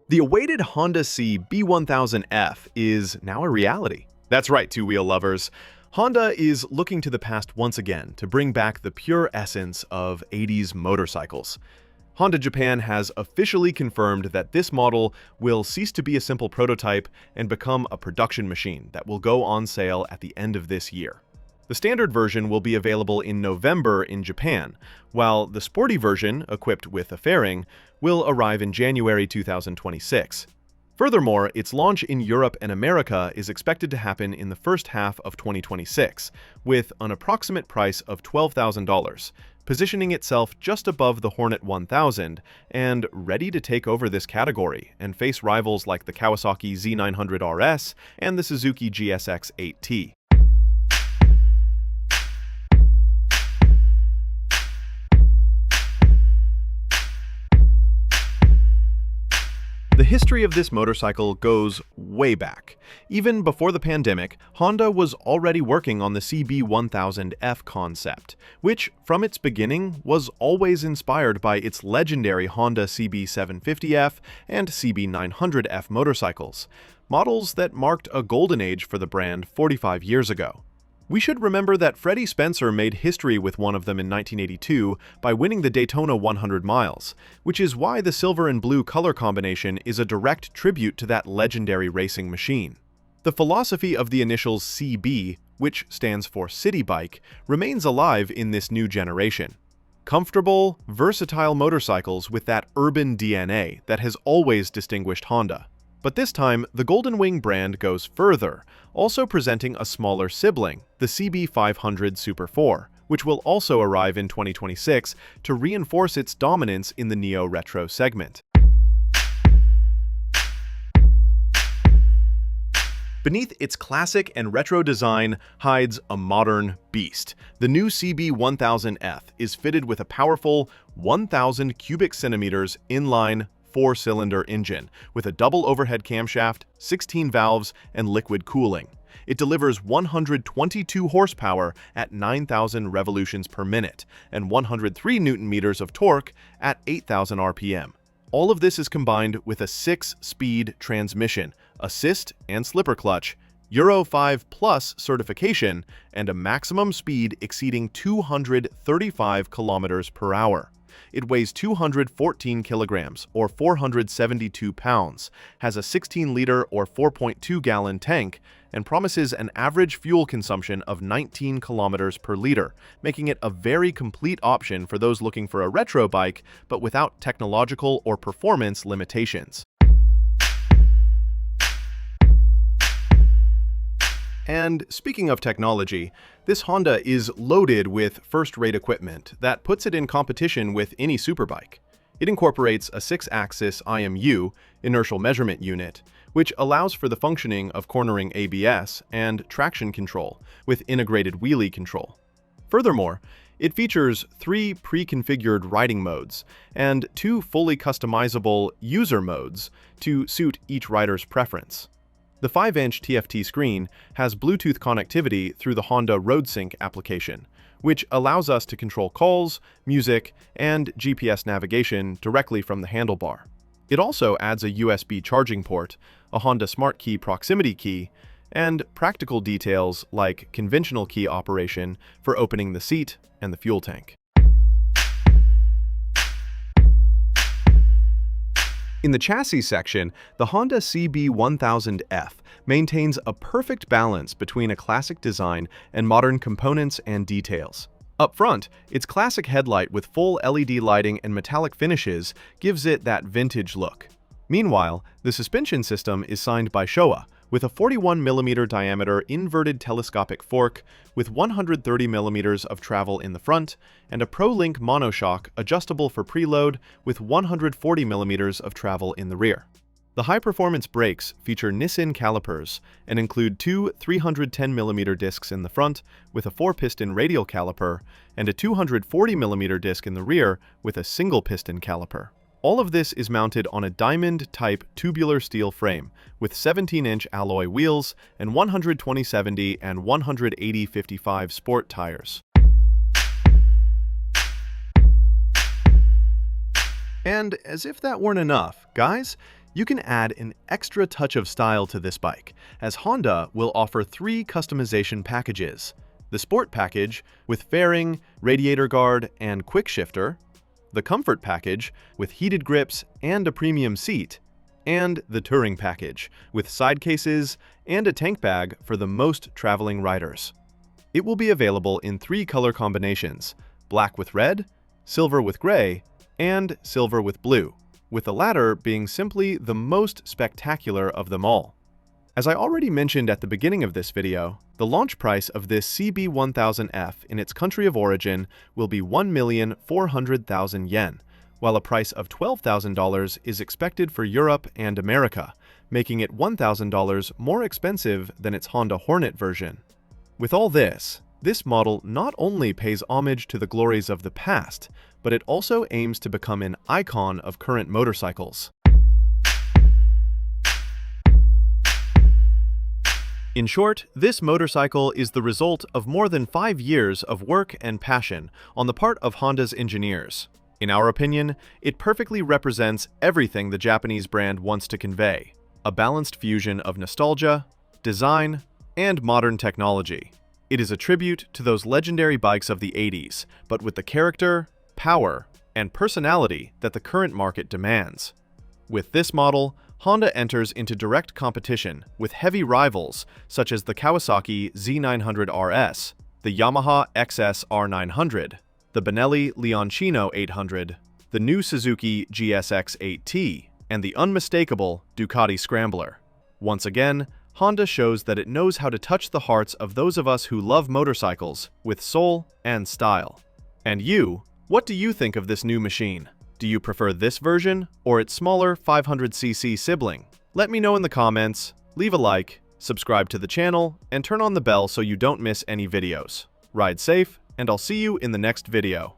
The awaited Honda CB1000F is now a reality. That's right, two-wheel lovers. Honda is looking to the past once again to bring back the pure essence of 80s motorcycles. Honda Japan has officially confirmed that this model will cease to be a simple prototype and become a production machine that will go on sale at the end of this year. The standard version will be available in November in Japan, while the sporty version, equipped with a fairing, will arrive in January 2026. Furthermore, its launch in Europe and America is expected to happen in the first half of 2026, with an approximate price of $12,000, positioning itself just above the Hornet 1000 and ready to take over this category and face rivals like the Kawasaki Z900 RS and the Suzuki GSX 8T. The history of this motorcycle goes way back. Even before the pandemic, Honda was already working on the CB1000F concept, which, from its beginning, was always inspired by its legendary Honda CB750F and CB900F motorcycles, models that marked a golden age for the brand 45 years ago. We should remember that Freddie Spencer made history with one of them in 1982 by winning the Daytona 100 miles, which is why the silver and blue color combination is a direct tribute to that legendary racing machine. The philosophy of the initials CB, which stands for City Bike, remains alive in this new generation. Comfortable, versatile motorcycles with that urban DNA that has always distinguished Honda. But this time, the Golden Wing brand goes further, also presenting a smaller sibling, the CB500 Super 4, which will also arrive in 2026 to reinforce its dominance in the neo-retro segment. Beneath its classic and retro design hides a modern beast. The new CB1000F is fitted with a powerful 1,000 cubic centimeters inline 4-cylinder engine with a double overhead camshaft, 16 valves, and liquid cooling. It delivers 122 horsepower at 9,000 revolutions per minute and 103 Nm of torque at 8,000 RPM. All of this is combined with a 6-speed transmission, assist and slipper clutch, Euro 5 Plus certification, and a maximum speed exceeding 235 km per hour. It weighs 214 kilograms, or 472 pounds, has a 16-liter or 4.2-gallon tank, and promises an average fuel consumption of 19 kilometers per liter, making it a very complete option for those looking for a retro bike, but without technological or performance limitations. And speaking of technology, this Honda is loaded with first-rate equipment that puts it in competition with any superbike. It incorporates a 6-axis IMU, inertial measurement unit, which allows for the functioning of cornering ABS and traction control with integrated wheelie control. Furthermore, it features 3 pre-configured riding modes and 2 fully customizable user modes to suit each rider's preference. The 5-inch TFT screen has Bluetooth connectivity through the Honda RoadSync application, which allows us to control calls, music, and GPS navigation directly from the handlebar. It also adds a USB charging port, a Honda Smart Key proximity key, and practical details like conventional key operation for opening the seat and the fuel tank. In the chassis section, the Honda CB1000F maintains a perfect balance between a classic design and modern components and details. Up front, its classic headlight with full LED lighting and metallic finishes gives it that vintage look. Meanwhile, the suspension system is signed by Showa, with a 41mm diameter inverted telescopic fork with 130mm of travel in the front and a ProLink monoshock adjustable for preload with 140mm of travel in the rear. The high-performance brakes feature Nissin calipers and include 2 310mm discs in the front with a 4-piston radial caliper and a 240mm disc in the rear with a single-piston caliper. All of this is mounted on a diamond-type tubular steel frame with 17-inch alloy wheels and 120/70 and 180/55 sport tires. And as if that weren't enough, guys, You can add an extra touch of style to this bike, as Honda will offer 3 customization packages: the Sport package with fairing, radiator guard, and quick shifter, the Comfort package with heated grips and a premium seat, and the Touring package with side cases and a tank bag for the most traveling riders. It will be available in 3 color combinations: black with red, silver with gray, and silver with blue, with the latter being simply the most spectacular of them all. As I already mentioned at the beginning of this video, the launch price of this CB1000F in its country of origin will be 1,400,000 yen, while a price of $12,000 is expected for Europe and America, making it $1,000 more expensive than its Honda Hornet version. With all this model not only pays homage to the glories of the past, but it also aims to become an icon of current motorcycles. In short, this motorcycle is the result of more than 5 years of work and passion on the part of Honda's engineers. In our opinion, it perfectly represents everything the Japanese brand wants to convey: a balanced fusion of nostalgia, design, and modern technology. It is a tribute to those legendary bikes of the 80s, but with the character, power, and personality that the current market demands. With this model, Honda enters into direct competition with heavy rivals such as the Kawasaki Z900 RS, the Yamaha XS R900, the Benelli Leoncino 800, the new Suzuki GSX 8T, and the unmistakable Ducati Scrambler. Once again, Honda shows that it knows how to touch the hearts of those of us who love motorcycles with soul and style. And you, what do you think of this new machine? Do you prefer this version or its smaller 500cc sibling? Let me know in the comments, leave a like, subscribe to the channel, and turn on the bell so you don't miss any videos. Ride safe, and I'll see you in the next video.